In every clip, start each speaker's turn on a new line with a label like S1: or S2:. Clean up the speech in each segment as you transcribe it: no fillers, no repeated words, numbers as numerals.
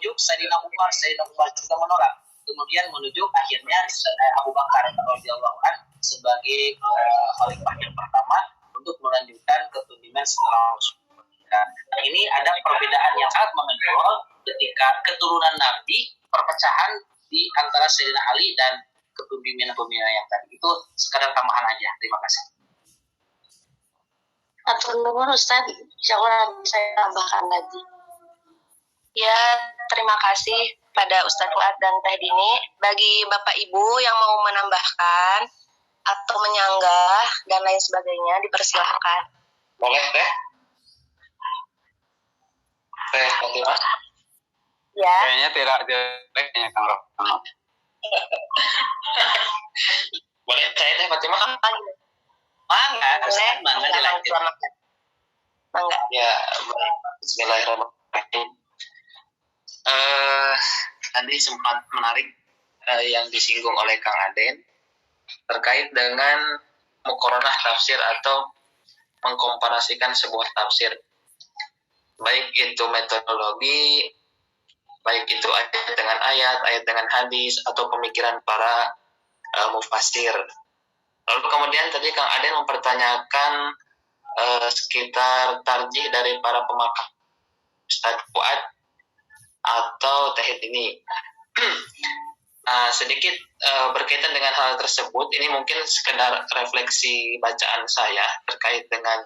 S1: menunjuk Sayyidina Umar juga menolak. Kemudian menunjuk akhirnya Abu Bakar radhiyallahu anhu sebagai khalifah yang pertama untuk melanjutkan kepemimpinan setelah Rasulullah. Nah, ini ada perbedaan yang sangat menonjol ketika keturunan Nabi, perpecahan di antara Sayyidina Ali dan kepemimpinan yang tadi. Itu sekadar tambahan aja. Terima kasih.
S2: Atur nuhun Ustaz, insyaallah saya tambahkan lagi. Ya, terima kasih pada Ustaz Fuad dan Teh Dini. Bagi Bapak Ibu yang mau menambahkan atau menyanggah dan lain sebagainya, dipersilahkan.
S3: Boleh, Teh? Teh Fatimah?
S2: Ya.
S3: Kayaknya tidak kayaknya Kang Rohman. Boleh saya Teh Fatimah?
S1: Mangga dilanjut.
S2: Mangga.
S3: Ya, bismillahirrahmanirrahim. Tadi sempat menarik yang disinggung oleh Kang Aden terkait dengan muqaranah tafsir atau mengkomparasikan sebuah tafsir, baik itu metodologi, baik itu ayat dengan ayat dengan hadis, atau pemikiran para mufassir. Lalu kemudian tadi Kang Aden mempertanyakan sekitar tarjih dari para pemakar Ustaz Fuad atau Teh ini. Sedikit berkaitan dengan hal tersebut, ini mungkin sekedar refleksi bacaan saya terkait dengan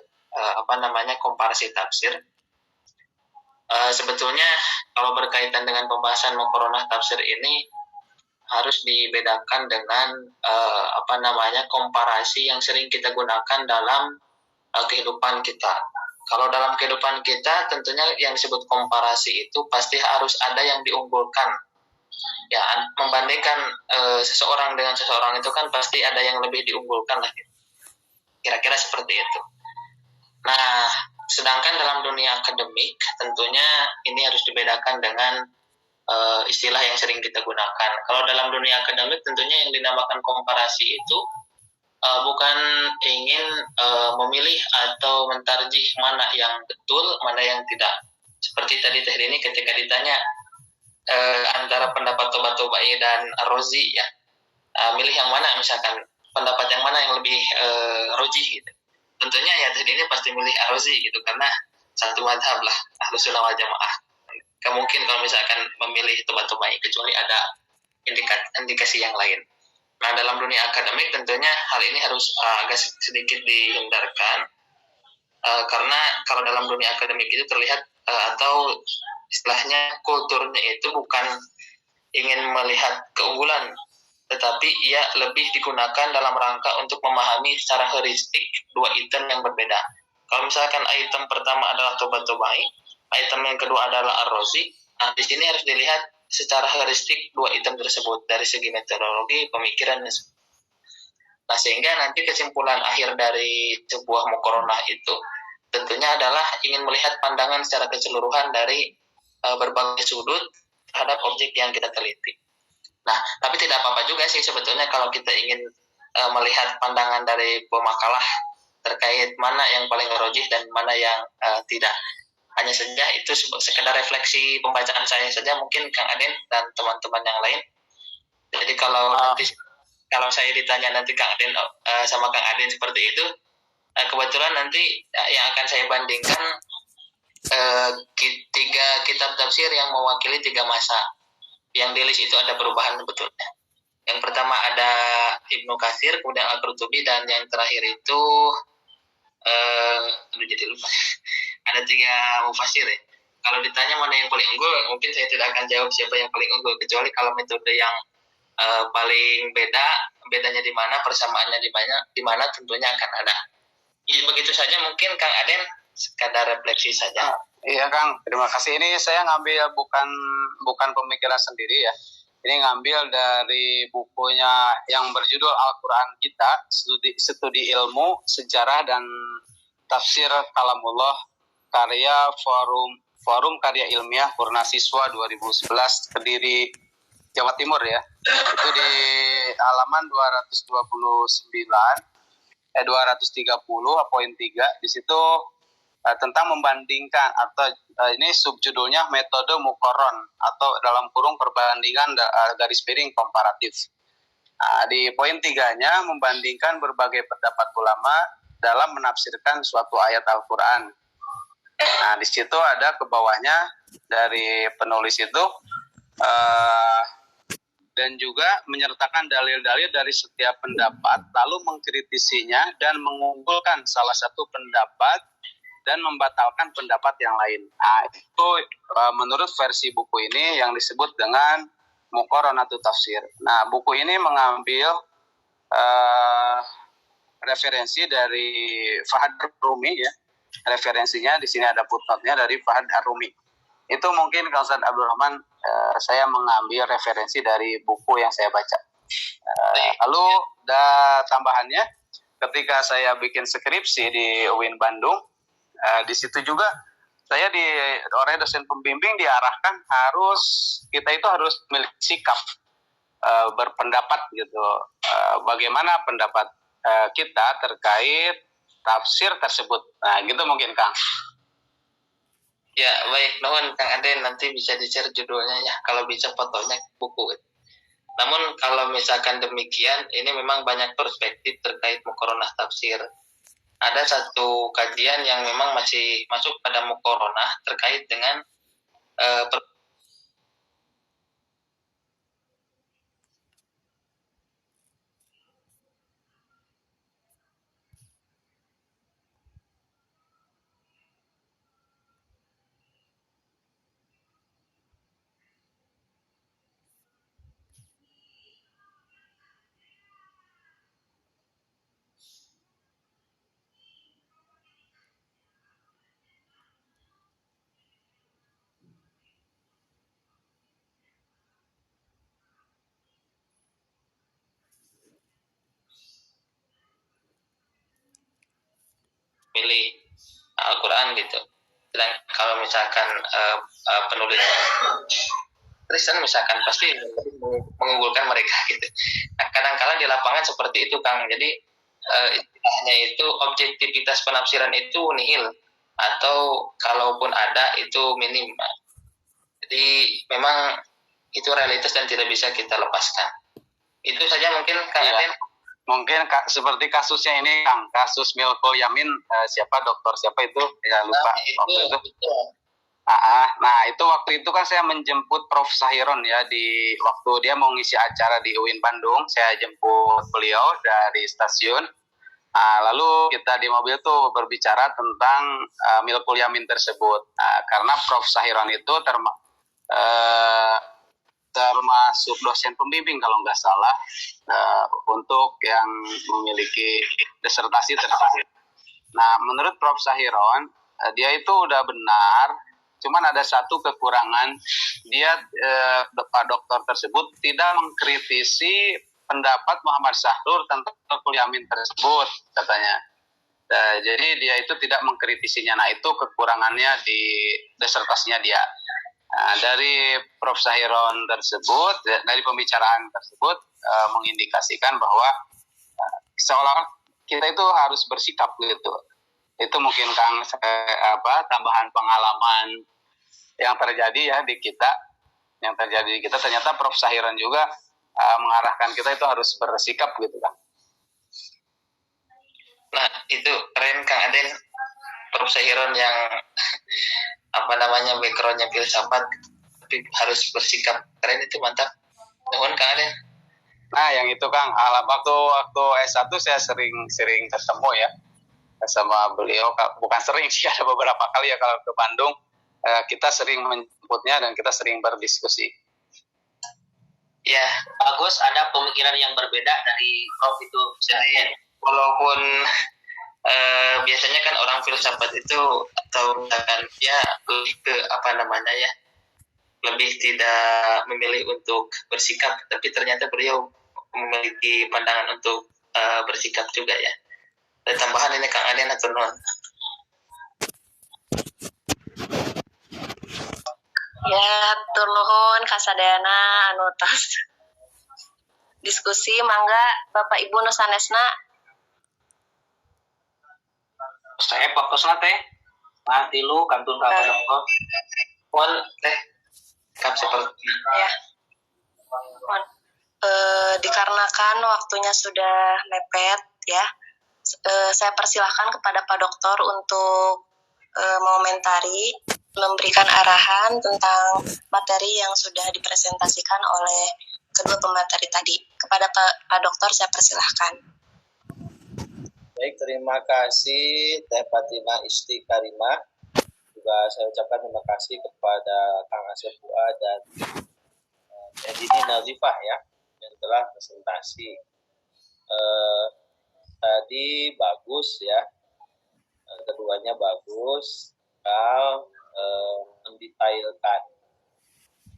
S3: komparasi tafsir. Sebetulnya kalau berkaitan dengan pembahasan muqaranah tafsir ini harus dibedakan dengan komparasi yang sering kita gunakan dalam kehidupan kita. Kalau dalam kehidupan kita tentunya yang disebut komparasi itu pasti harus ada yang diunggulkan. Ya, membandingkan seseorang dengan seseorang itu kan pasti ada yang lebih diunggulkan lah. Kira-kira seperti itu. Nah, sedangkan dalam dunia akademik tentunya ini harus dibedakan dengan istilah yang sering kita gunakan. Kalau dalam dunia akademik tentunya yang dinamakan komparasi itu bukan ingin memilih atau mentarjih mana yang betul, mana yang tidak. Seperti tadi Teh Dini ketika ditanya antara pendapat Toba-Tobai dan Ar-Razi, ya, milih yang mana, misalkan pendapat yang mana yang lebih rojih gitu. Tentunya ya Teh Dini pasti milih Ar-Razi gitu, karena satu madhab lah, Ahlus Sunnah wal Jamaah. Mungkin kalau misalkan memilih Toba-Tobai kecuali ada indikasi yang lain. Nah, dalam dunia akademik tentunya hal ini harus agak sedikit dihindarkan, karena kalau dalam dunia akademik itu terlihat atau istilahnya kulturnya itu bukan ingin melihat keunggulan, tetapi ia lebih digunakan dalam rangka untuk memahami secara heuristik dua item yang berbeda. Kalau misalkan item pertama adalah Toba-Tobai, item yang kedua adalah Ar-Razi, nah di sini harus dilihat secara heuristik dua item tersebut dari segi metodologi, pemikiran. Nah, sehingga nanti kesimpulan akhir dari sebuah muqaranah itu tentunya adalah ingin melihat pandangan secara keseluruhan dari berbagai sudut terhadap objek yang kita teliti. Nah, tapi tidak apa-apa juga sih sebetulnya kalau kita ingin melihat pandangan dari pemakalah terkait mana yang paling rojih dan mana yang tidak. Hanya saja itu sekedar refleksi pembacaan saya saja, mungkin Kang Aden dan teman-teman yang lain. Jadi kalau saya ditanya nanti Kang Aden sama Kang Aden seperti itu, kebetulan nanti yang akan saya bandingkan 3 kitab tafsir yang mewakili 3 masa. Yang di list itu ada perubahan sebetulnya. Yang pertama ada Ibnu Katsir, kemudian Al-Qurtubi, dan yang terakhir itu jadi lupa. Ada 3 mufassir ya. Kalau ditanya mana yang paling unggul, mungkin saya tidak akan jawab siapa yang paling unggul, kecuali kalau metode yang paling bedanya di mana, persamaannya di mana tentunya akan ada. Ya, begitu saja mungkin Kang Aden, sekadar refleksi saja.
S4: Iya Kang, terima kasih. Ini saya ngambil bukan pemikiran sendiri ya. Ini ngambil dari bukunya yang berjudul Al-Quran Kita, Studi Ilmu, Sejarah dan Tafsir Kalamullah, karya Forum Karya Ilmiah Purnasiswa 2011, Kediri, Jawa Timur ya. Itu di halaman 230 poin 3. Di situ tentang membandingkan, atau ini subjudulnya metode mukoron atau dalam kurung perbandingan garis miring komparatif. Di poin 3-nya membandingkan berbagai pendapat ulama dalam menafsirkan suatu ayat Al-Quran. Nah, di situ ada ke bawahnya dari penulis itu dan juga menyertakan dalil-dalil dari setiap pendapat, lalu mengkritisinya dan mengunggulkan salah satu pendapat dan membatalkan pendapat yang lain. Nah, itu menurut versi buku ini yang disebut dengan Muqarranatut Tafsir. Nah, buku ini mengambil referensi dari Fahad Ar-Rumi ya. Referensinya di sini ada footnote-nya dari Fahad Ar-Rumi. Itu mungkin Kang Ustaz Abdul Rahman, saya mengambil referensi dari buku yang saya baca. Lalu tambahannya, ketika saya bikin skripsi di UIN Bandung, di situ juga saya oleh dosen pembimbing diarahkan kita itu harus memiliki sikap berpendapat gitu. Bagaimana pendapat kita terkait tafsir tersebut. Nah, gitu mungkin Kang.
S3: Ya, baik. Nuhun Kang Aden, nanti bisa di-share judulnya ya, kalau bisa fotonya buku. Namun kalau misalkan demikian, ini memang banyak perspektif terkait muqaronah tafsir. Ada satu kajian yang memang masih masuk pada muqaronah terkait dengan pilih Al-Quran gitu. Dan kalau misalkan penulis Kristen misalkan pasti mengunggulkan mereka gitu. Nah, kadang-kadang di lapangan seperti itu Kang. Jadi istilahnya itu objektivitas penafsiran itu nihil, atau kalaupun ada itu minim. Jadi memang itu realitas dan tidak bisa kita lepaskan. Itu saja mungkin Kang Aden.
S4: Mungkin seperti kasusnya ini Kang, kasus Milko Yamin, siapa dokter siapa itu? Ya lupa.
S3: Itu.
S4: Nah itu waktu itu kan saya menjemput Prof. Sahiron ya, di waktu dia mau ngisi acara di UIN Bandung, saya jemput beliau dari stasiun. Lalu kita di mobil tuh berbicara tentang Milko Yamin tersebut. Karena Prof. Sahiron itu termasuk dosen pembimbing kalau nggak salah untuk yang memiliki disertasi tersebut. Nah, menurut Prof. Sahiron, dia itu udah benar, cuman ada satu kekurangan, dia dokter tersebut tidak mengkritisi pendapat Muhammad Sahrur tentang Yamin tersebut, katanya. Jadi dia itu tidak mengkritisinya. Nah, itu kekurangannya di disertasinya dia. Nah, dari Prof. Sahiron tersebut, dari pembicaraan tersebut mengindikasikan bahwa seolah kita itu harus bersikap gitu. Itu mungkin Kang tambahan pengalaman yang terjadi ya di kita. Yang terjadi di kita, ternyata Prof. Sahiron juga mengarahkan kita itu harus bersikap gitu Kang.
S3: Nah, itu keren Kang Aden, Prof. Sahiron yang backgroundnya filsafat tapi harus bersikap, keren, itu mantap. Nuhun Kang Aden.
S4: Nah, yang itu Kang, waktu S1 saya sering ketemu ya sama beliau, bukan sering sih, ada beberapa kali ya kalau ke Bandung, kita sering menjemputnya dan kita sering berdiskusi.
S1: Ya, bagus, ada pemikiran yang berbeda dari Prof itu.
S3: Walaupun biasanya kan orang filsafat itu atau misalkan ya lebih ke lebih tidak memilih untuk bersikap, tapi ternyata beliau memiliki pandangan untuk bersikap juga ya. Ada tambahan ini Kang Aden atau non?
S2: Ya, turnuhun kasadayana anu tos diskusi, mangga Bapak Ibu nu sanesna.
S1: Saya fokusna teh Mati lu kantun kakak dokter.
S3: Pun teh kap seperti
S2: Ya. Dikarenakan waktunya sudah mepet ya, saya persilahkan kepada Pak Dokter untuk mengomentari, memberikan arahan tentang materi yang sudah dipresentasikan oleh kedua pemateri tadi. Kepada Pak Dokter saya persilahkan.
S5: Baik, terima kasih Teh Fatima Isti Karimah. Juga saya ucapkan terima kasih kepada Kang Asep Fuad dan Teh Dini Nazifah ya, yang telah presentasi. Tadi bagus ya, keduanya bagus, mendetailkan.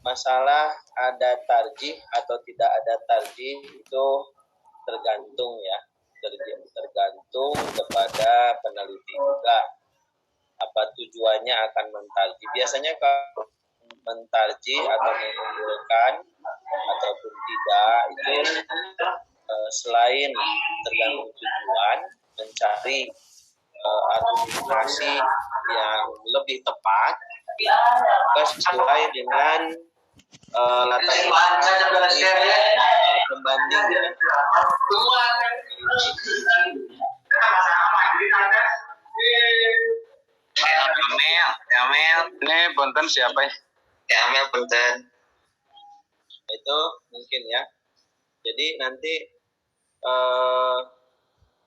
S5: Masalah ada tarjih atau tidak ada tarjih itu tergantung ya, tergantung kepada peneliti juga. Apa tujuannya akan mentarjih? Biasanya kalau mentarjih atau mengunggulkan ataupun tidak itu selain tergantung tujuan, mencari argumentasi yang lebih tepat sesuai dengan latar belakang pembanding ya.
S3: Amel.
S4: Ini punten siapa ya?
S3: Amel punten.
S5: Itu mungkin ya. Jadi nanti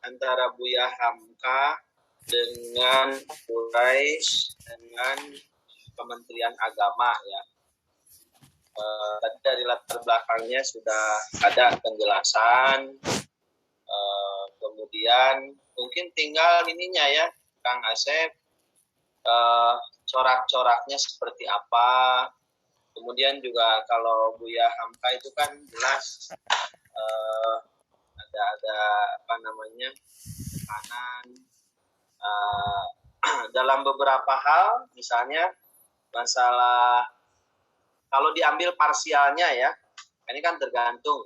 S5: antara Buya Hamka dengan Quraisy dengan Kementerian Agama ya. Tadi dari latar belakangnya sudah ada penjelasan. Kemudian mungkin tinggal ininya ya, Kang Asep, corak-coraknya seperti apa. Kemudian juga kalau Buya Hamka itu kan jelas ada apa namanya kanan dalam beberapa hal, misalnya masalah kalau diambil parsialnya ya, ini kan tergantung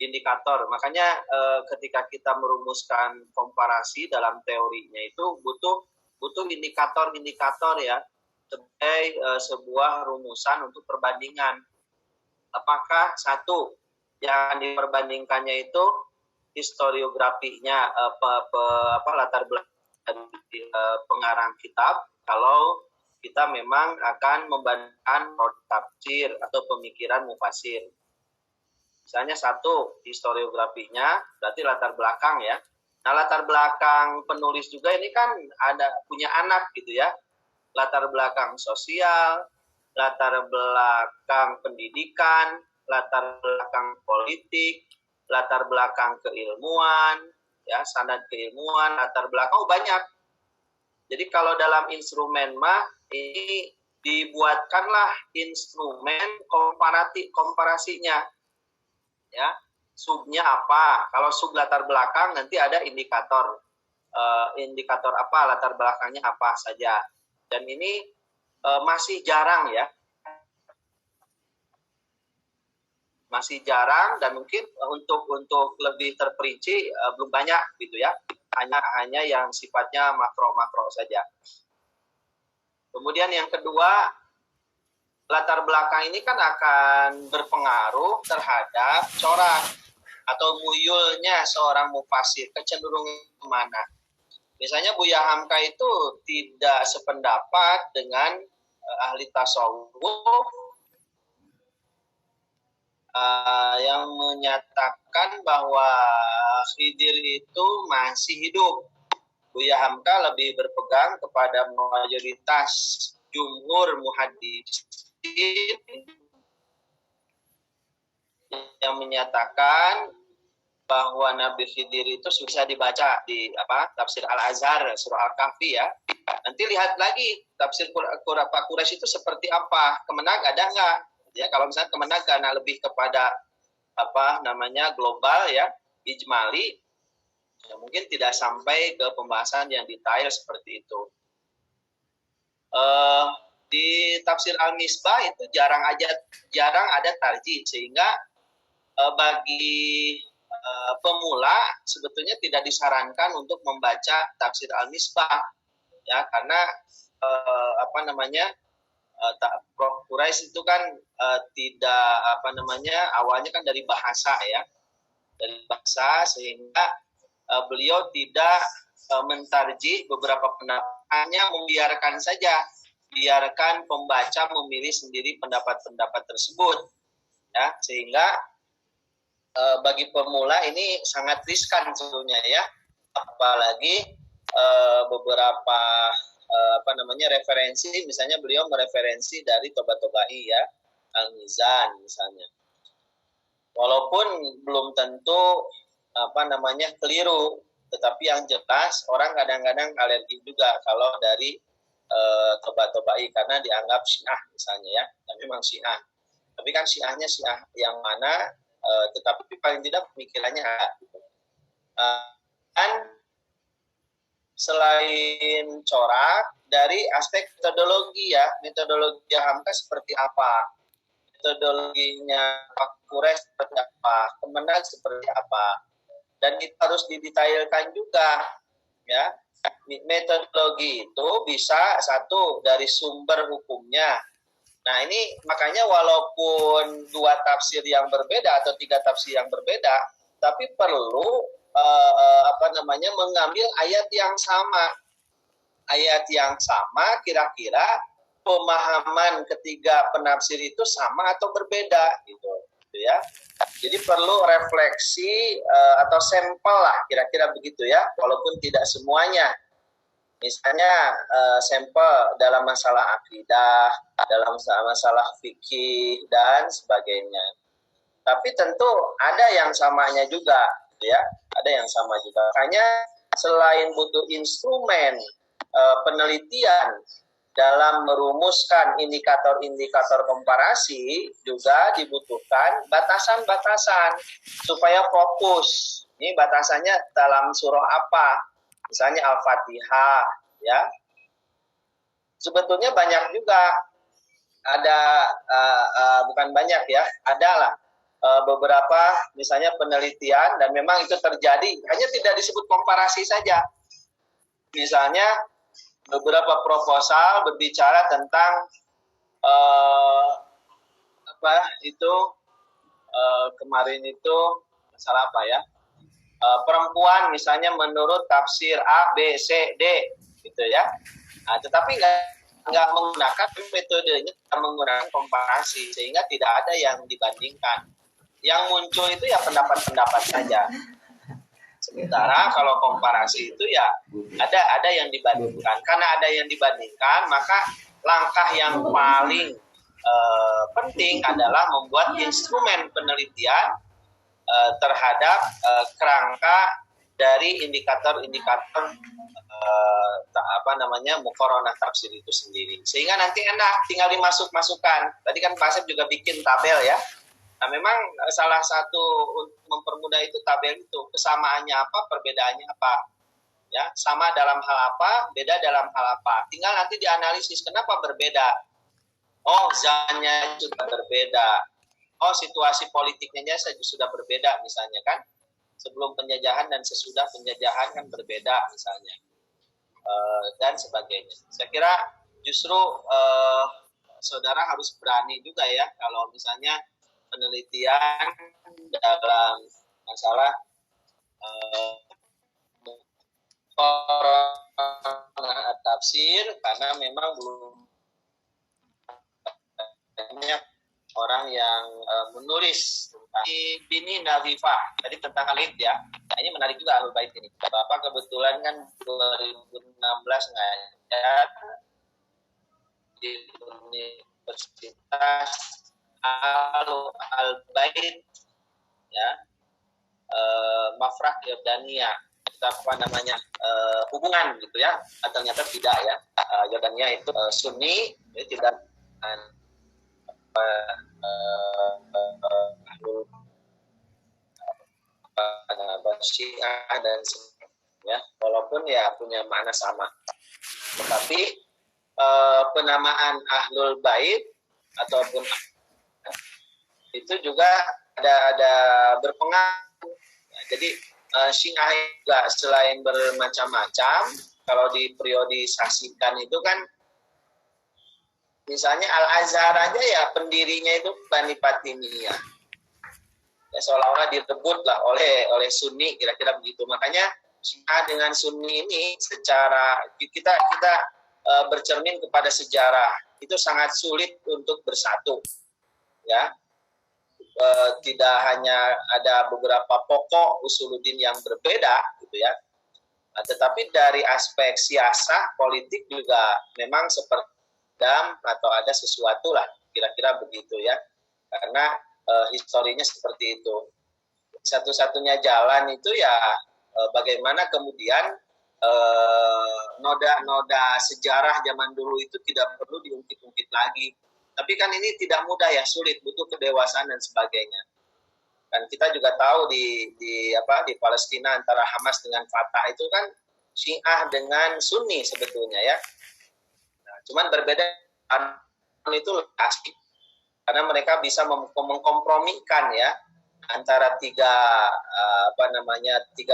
S5: indikator. Makanya ketika kita merumuskan komparasi dalam teorinya itu butuh indikator-indikator ya sebagai sebuah rumusan untuk perbandingan. Apakah satu yang diperbandingkannya itu historiografinya latar belakang pengarang kitab, kalau kita memang akan membandingkan tafsir atau pemikiran mufasir. Misalnya satu, historiografinya berarti latar belakang ya. Nah, latar belakang penulis juga ini kan ada punya anak gitu ya. Latar belakang sosial, latar belakang pendidikan, latar belakang politik, latar belakang keilmuan, ya, sanad keilmuan, latar belakang banyak. Jadi kalau dalam instrumen mah ini dibuatkanlah instrumen komparasinya. Ya, subnya apa? Kalau sub latar belakang nanti ada indikator apa latar belakangnya apa saja. Dan ini masih jarang ya. Masih jarang dan mungkin untuk lebih terperinci belum banyak gitu ya. Hanya yang sifatnya makro-makro saja. Kemudian yang kedua, latar belakang ini kan akan berpengaruh terhadap corak atau muyulnya seorang mufasir, kecenderungan kemana. Misalnya Buya Hamka itu tidak sependapat dengan ahli tasawuf yang menyatakan bahwa Khidir itu masih hidup. Buya Hamka lebih berpegang kepada mayoritas jumhur muhaddisin yang menyatakan bahwa Nabi Khidir itu bisa dibaca di tafsir Al-Azhar, surah Al-Kahfi ya. Nanti lihat lagi tafsir Pak Quraisy itu seperti apa, Kemenag ada nggak? Ya, kalau misalnya Kemenag karena lebih kepada global ya, ijmali, ya mungkin tidak sampai ke pembahasan yang detail seperti itu. Di tafsir Al-Misbah itu jarang ada tarjih, sehingga bagi pemula sebetulnya tidak disarankan untuk membaca tafsir Al-Misbah ya, karena Prof. Quraisy itu kan tidak awalnya kan dari bahasa ya, dari bahasa, sehingga beliau tidak mentarjih beberapa pendapat, hanya membiarkan saja, biarkan pembaca memilih sendiri pendapat-pendapat tersebut ya, sehingga bagi pemula ini sangat riskan sebetulnya ya, apalagi beberapa referensi, misalnya beliau mereferensi dari Toba-Tobai ya, Al-Mizan misalnya, walaupun belum tentu keliru, tetapi yang jelas orang kadang-kadang alergi juga kalau dari Toba-Tobai karena dianggap Syiah misalnya ya, dan memang Syiah, tapi kan Syiahnya Syiah yang mana, tetapi paling tidak pemikirannya ada. Dan selain corak, dari aspek metodologi ya, metodologi Hamka seperti apa, metodologinya Pak Quraisy seperti apa, Kemenag seperti apa, dan itu harus didetailkan juga ya. Metodologi itu bisa satu dari sumber hukumnya. Nah ini makanya walaupun 2 tafsir yang berbeda atau 3 tafsir yang berbeda, tapi perlu mengambil ayat yang sama. Ayat yang sama, kira-kira pemahaman ketiga penafsir itu sama atau berbeda gitu ya. Jadi perlu refleksi atau sampel lah, kira-kira begitu ya, walaupun tidak semuanya. Misalnya sampel dalam masalah akidah, dalam masalah fikih dan sebagainya. Tapi tentu ada yang samanya juga ya, ada yang sama juga. Makanya selain butuh instrumen penelitian dalam merumuskan indikator-indikator komparasi, juga dibutuhkan batasan-batasan supaya fokus. Ini batasannya dalam surah apa? Misalnya Al-Fatihah ya. Sebetulnya banyak juga, ada bukan banyak ya, adalah beberapa misalnya penelitian, dan memang itu terjadi, hanya tidak disebut komparasi saja. Misalnya beberapa proposal berbicara tentang kemarin itu masalah apa ya, perempuan misalnya menurut tafsir A, B, C, D gitu ya. Nah, tetapi nggak menggunakan metodenya, menggunakan komparasi, sehingga tidak ada yang dibandingkan. Yang muncul itu ya pendapat-pendapat saja. Sementara kalau komparasi itu ya ada yang dibandingkan. Karena ada yang dibandingkan, maka langkah yang paling penting adalah membuat instrumen penelitian terhadap kerangka dari indikator-indikator muqaranah tafsir itu sendiri. Sehingga nanti enak tinggal dimasuk-masukkan. Tadi kan Pak Asep juga bikin tabel ya. Nah, memang salah satu untuk mempermudah itu tabel itu, kesamaannya apa, perbedaannya apa. Ya, sama dalam hal apa, beda dalam hal apa. Tinggal nanti dianalisis kenapa berbeda. Oh, zamannya sudah berbeda. Oh, situasi politiknya saja sudah berbeda misalnya kan. Sebelum penjajahan dan sesudah penjajahan kan berbeda misalnya. Dan sebagainya. Saya kira justru saudara harus berani juga ya kalau misalnya penelitian dalam masalah tafsir, karena memang belum banyak orang yang menulis di Bini Nazifah tadi tentang Alid ya. Nah, ini menarik juga Ahlul Bait ini. Bapak kebetulan kan 2016 ngajar di Universitas Al-Bait ya, Mafraq Yordania, hubungan gitu ya. Ternyata tidak ya, Yordania itu Sunni, jadi tidak Syiah dan ya, walaupun ya punya makna sama, tetapi penamaan Ahlul Bait ataupun itu juga ada berpengaruh. Jadi Syiah juga selain bermacam-macam, kalau diperiodisasikan itu kan Misalnya Al-Azhar aja ya pendirinya itu Bani Fatimiyah. Ya, seolah-olah direbut lah oleh Sunni, kira-kira begitu. Makanya Syiah dengan Sunni ini secara kita bercermin kepada sejarah itu sangat sulit untuk bersatu, ya. Tidak hanya ada beberapa pokok usuluddin yang berbeda, gitu ya. Tetapi dari aspek siasah politik juga memang seperti atau ada sesuatu lah, kira-kira begitu ya. Karena historinya seperti itu. Satu-satunya jalan itu ya bagaimana kemudian noda-noda sejarah zaman dulu itu tidak perlu diungkit-ungkit lagi. Tapi kan ini tidak mudah ya, sulit, butuh kedewasaan dan sebagainya. Dan kita juga tahu di Palestina antara Hamas dengan Fatah itu kan Syiah dengan Sunni sebetulnya ya. Nah, cuman berbeda itu pasti karena mereka bisa mengkompromikan ya antara tiga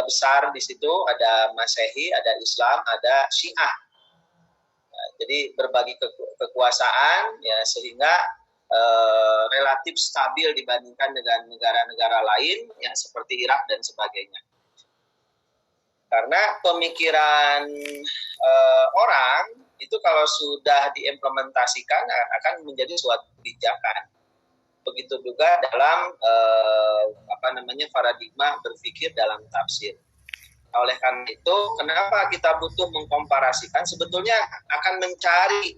S5: besar di situ, ada Masehi, ada Islam, ada Syiah. Nah, jadi berbagi kekuasaan ya sehingga relatif stabil dibandingkan dengan negara-negara lain ya seperti Irak dan sebagainya. Karena pemikiran orang itu kalau sudah diimplementasikan akan menjadi suatu kebijakan. Begitu juga dalam paradigma berpikir dalam tafsir. Oleh karena itu, kenapa kita butuh mengkomparasikan? Sebetulnya akan mencari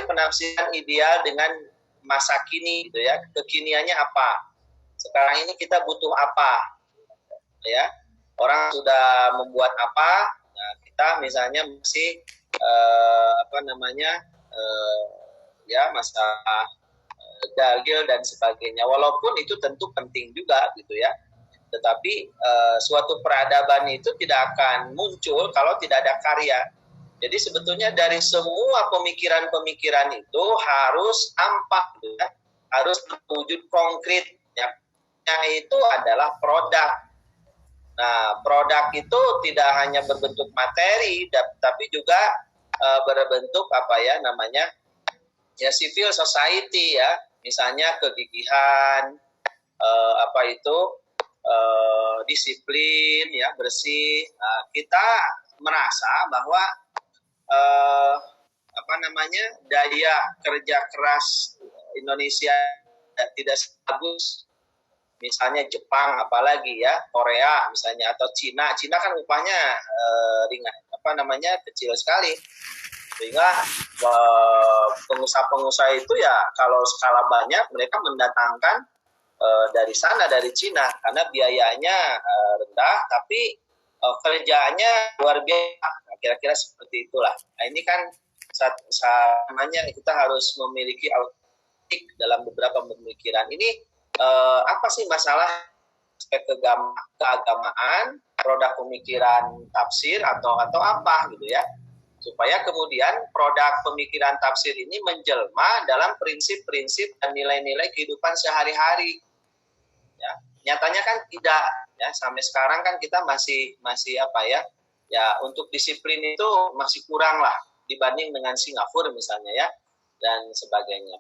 S5: penafsiran ideal dengan masa kini, gitu ya. Kekiniannya apa? Sekarang ini kita butuh apa? Ya, orang sudah membuat apa? Nah, kita misalnya masih masalah dalil dan sebagainya. Walaupun itu tentu penting juga, gitu ya. Tetapi suatu peradaban itu tidak akan muncul kalau tidak ada karya. Jadi sebetulnya dari semua pemikiran-pemikiran itu harus tampak, ya, harus berwujud konkret. Ya, itu adalah produk. Nah, produk itu tidak hanya berbentuk materi, tapi juga berbentuk civil society ya. Misalnya kegigihan, disiplin, ya, bersih. Nah, kita merasa bahwa daya kerja keras Indonesia tidak sebagus misalnya Jepang, apalagi ya Korea misalnya, atau Cina kan upahnya kecil sekali, sehingga pengusaha-pengusaha itu ya kalau skala banyak mereka mendatangkan dari sana, dari Cina, karena biayanya rendah tapi kerjaannya luar biasa. Nah, kira-kira seperti itulah. Nah, ini kan kita harus memiliki autentik dalam beberapa pemikiran. Ini apa sih masalah aspek keagamaan, produk pemikiran tafsir atau apa gitu ya, supaya kemudian produk pemikiran tafsir ini menjelma dalam prinsip-prinsip dan nilai-nilai kehidupan sehari-hari. Ya, nyatanya kan tidak. Ya, sampai sekarang kan kita masih untuk disiplin itu masih kurang lah dibanding dengan Singapura misalnya ya, dan sebagainya.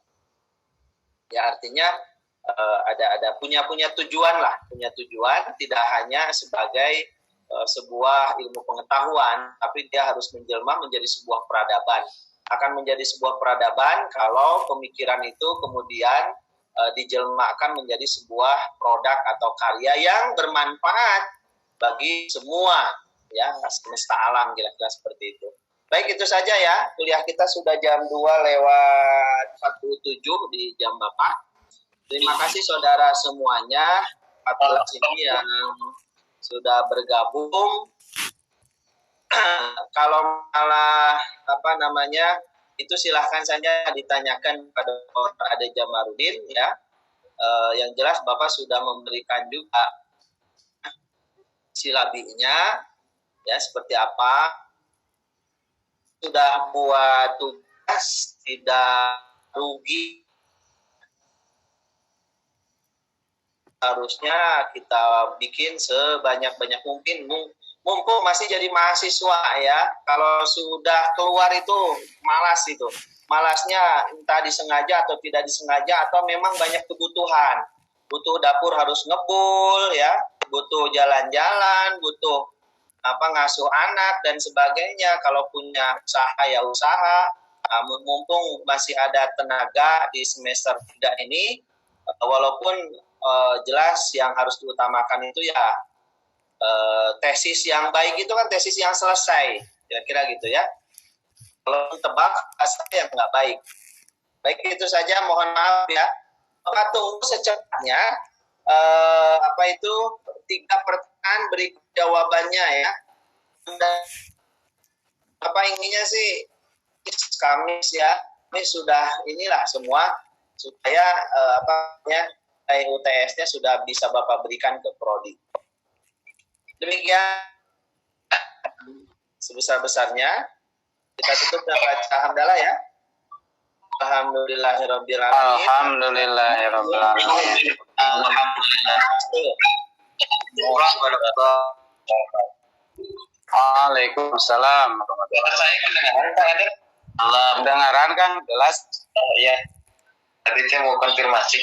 S5: Ya, artinya ada punya tujuan lah, tidak hanya sebagai sebuah ilmu pengetahuan, tapi dia harus menjelma menjadi sebuah peradaban. Akan menjadi sebuah peradaban kalau pemikiran itu kemudian dijelmakan menjadi sebuah produk atau karya yang bermanfaat bagi semua ya, semesta alam, kira-kira seperti itu. Baik, itu saja ya. Kuliah kita sudah jam 2:47 di jam Bapak. Terima kasih saudara semuanya atas ini yang sudah bergabung. Kalau malah itu silahkan saja ditanyakan pada Dr. Ade Jamarudin ya. Yang jelas Bapak sudah memberikan juga silabinya ya, seperti apa, sudah buat tugas, tidak rugi. Harusnya kita bikin sebanyak-banyak mungkin, mumpung masih jadi mahasiswa ya, kalau sudah keluar itu malas itu. Malasnya entah disengaja atau tidak disengaja atau memang banyak kebutuhan. Butuh dapur harus ngebul ya, butuh jalan-jalan, butuh ngasuh anak dan sebagainya. Kalau punya usaha ya usaha. Mumpung masih ada tenaga di semester 3 ini, walaupun jelas yang harus diutamakan itu ya tesis yang baik itu kan tesis yang selesai, kira-kira gitu ya. Kalau tebak hasilnya yang nggak baik. Baik, itu saja, mohon maaf ya. Kita tunggu secepatnya 3 pertanyaan berikut jawabannya ya. Dan inginnya sih Kamis ya, ini sudah inilah semua supaya UTS-nya sudah bisa Bapak berikan ke prodi. Demikian sebesar-besarnya. Kita tutup dengan baca hamdalah ya. Alhamdulillahirabbil alamin.
S4: Alhamdulillahirabbil Waalaikumsalam.
S3: Saya kedengaran,
S4: Kedengaran kan jelas?
S3: Ya. Tadi saya mau konfirmasi.